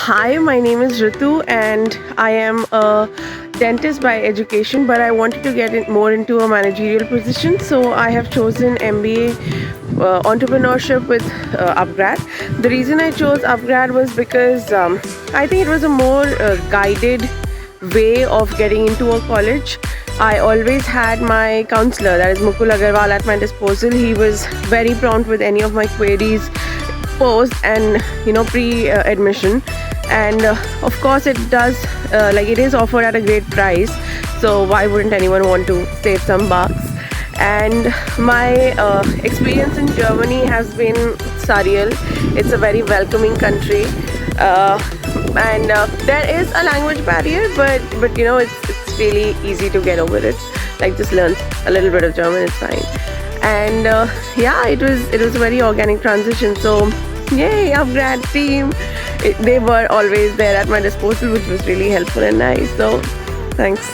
Hi, my name is Ritu and I am a dentist by education, but I wanted to get more into a managerial position. So I have chosen MBA entrepreneurship with UpGrad. The reason I chose UpGrad was because I think it was a more guided way of getting into a college. I always had my counselor, that is Mukul Agarwal, at my disposal. He was very prompt with any of my queries post and pre-admission, and of course it does it is offered at a great price, so why wouldn't anyone want to save some bucks? And my experience in Germany has been surreal. It's a very welcoming country, and there is a language barrier, but it's really easy to get over it. Like, just learn a little bit of German, it's fine. And yeah, it was a very organic transition. So yay, UpGrad team! They were always there at my disposal, which was really helpful and nice. So thanks.